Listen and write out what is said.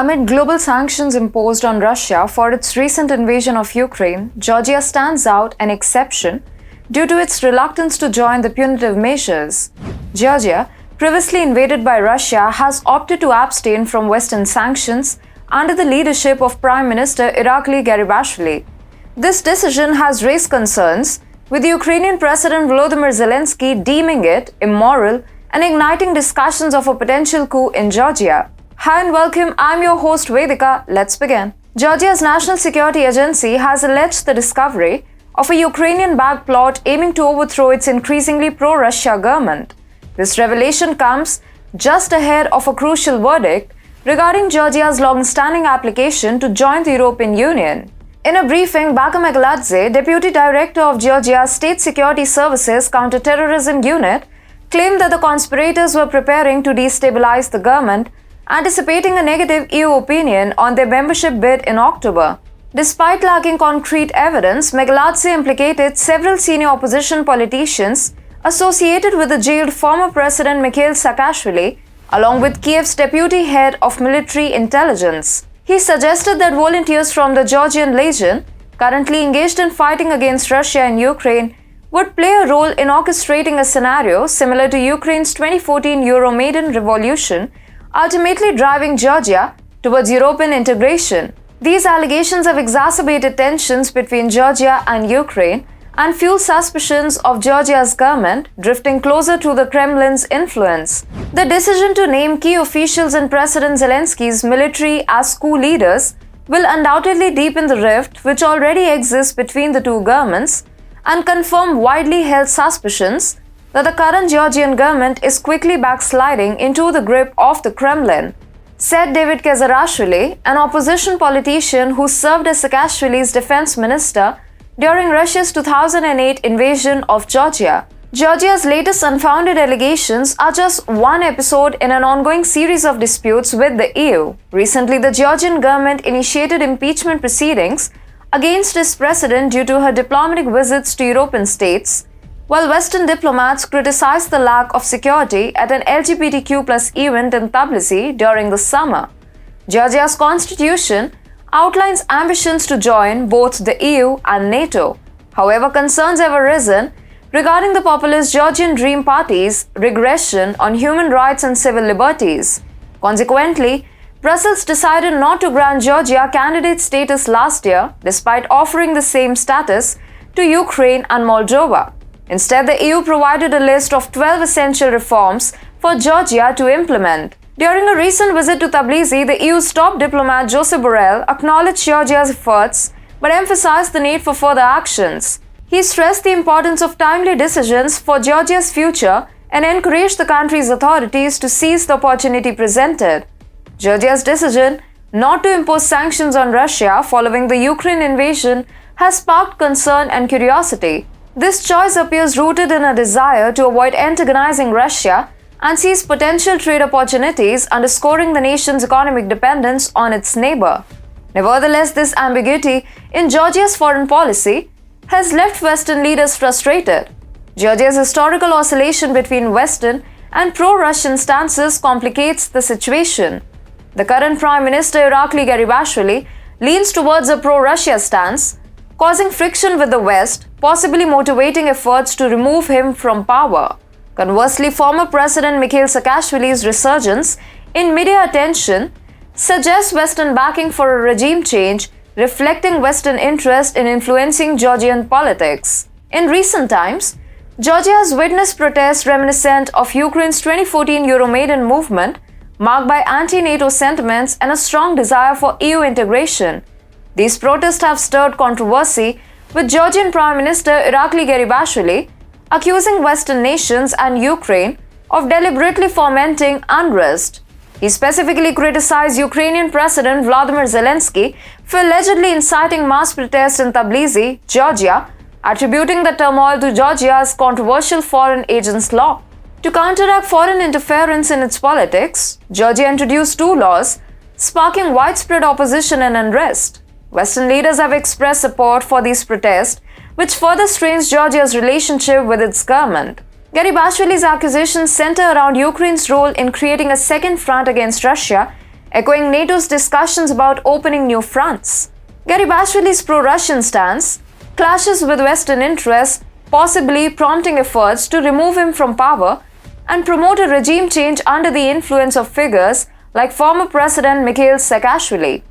Amid global sanctions imposed on Russia for its recent invasion of Ukraine, Georgia stands out an exception due to its reluctance to join the punitive measures. Georgia, previously invaded by Russia, has opted to abstain from Western sanctions under the leadership of Prime Minister Irakli Garibashvili. This decision has raised concerns, with the Ukrainian President Volodymyr Zelensky deeming it immoral and igniting discussions of a potential coup in Georgia. Hi and welcome, I'm your host Vedika. Let's begin. Georgia's National Security Agency has alleged the discovery of a Ukrainian-backed plot aiming to overthrow its increasingly pro-Russia government. This revelation comes just ahead of a crucial verdict regarding Georgia's long-standing application to join the European Union. In a briefing, Bakum Ekladze, Deputy Director of Georgia's State Security Services Counter-Terrorism Unit, claimed that the conspirators were preparing to destabilize the government, anticipating a negative EU opinion on their membership bid in October. Despite lacking concrete evidence, Megladze implicated several senior opposition politicians associated with the jailed former President Mikhail Saakashvili, along with Kiev's deputy head of military intelligence. He suggested that volunteers from the Georgian Legion, currently engaged in fighting against Russia and Ukraine, would play a role in orchestrating a scenario similar to Ukraine's 2014 Euromaidan revolution, ultimately driving Georgia towards European integration. These allegations have exacerbated tensions between Georgia and Ukraine and fueled suspicions of Georgia's government drifting closer to the Kremlin's influence. The decision to name key officials in President Zelensky's military as coup leaders will undoubtedly deepen the rift which already exists between the two governments and confirm widely held suspicions that the current Georgian government is quickly backsliding into the grip of the Kremlin, said David Kezarashvili, an opposition politician who served as Saakashvili's defense minister during Russia's 2008 invasion of Georgia. Georgia's latest unfounded allegations are just one episode in an ongoing series of disputes with the EU. Recently, the Georgian government initiated impeachment proceedings against its president due to her diplomatic visits to European states, while Western diplomats criticized the lack of security at an LGBTQ+ event in Tbilisi during the summer. Georgia's constitution outlines ambitions to join both the EU and NATO. However, concerns have arisen regarding the populist Georgian Dream Party's regression on human rights and civil liberties. Consequently, Brussels decided not to grant Georgia candidate status last year, despite offering the same status to Ukraine and Moldova. Instead, the EU provided a list of 12 essential reforms for Georgia to implement. During a recent visit to Tbilisi, the EU's top diplomat Josep Borrell acknowledged Georgia's efforts but emphasized the need for further actions. He stressed the importance of timely decisions for Georgia's future and encouraged the country's authorities to seize the opportunity presented. Georgia's decision not to impose sanctions on Russia following the Ukraine invasion has sparked concern and curiosity. This choice appears rooted in a desire to avoid antagonizing Russia and seize potential trade opportunities, underscoring the nation's economic dependence on its neighbor. Nevertheless, this ambiguity in Georgia's foreign policy has left Western leaders frustrated. Georgia's historical oscillation between Western and pro-Russian stances complicates the situation. The current Prime Minister Irakli Garibashvili leans towards a pro-Russia stance, causing friction with the West, possibly motivating efforts to remove him from power. Conversely, former President Mikhail Saakashvili's resurgence in media attention suggests Western backing for a regime change, reflecting Western interest in influencing Georgian politics. In recent times, Georgia has witnessed protests reminiscent of Ukraine's 2014 Euromaidan movement, marked by anti-NATO sentiments and a strong desire for EU integration. These protests have stirred controversy, with Georgian Prime Minister Irakli Garibashvili accusing Western nations and Ukraine of deliberately fomenting unrest. He specifically criticized Ukrainian President Volodymyr Zelensky for allegedly inciting mass protests in Tbilisi, Georgia, attributing the turmoil to Georgia's controversial foreign agents law. To counteract foreign interference in its politics, Georgia introduced two laws, sparking widespread opposition and unrest. Western leaders have expressed support for these protests, which further strains Georgia's relationship with its government. Garibashvili's accusations center around Ukraine's role in creating a second front against Russia echoing NATO's discussions about opening new fronts. Garibashvili's pro-Russian stance clashes with Western interests, possibly prompting efforts to remove him from power and promote a regime change under the influence of figures like former President Mikhail Saakashvili.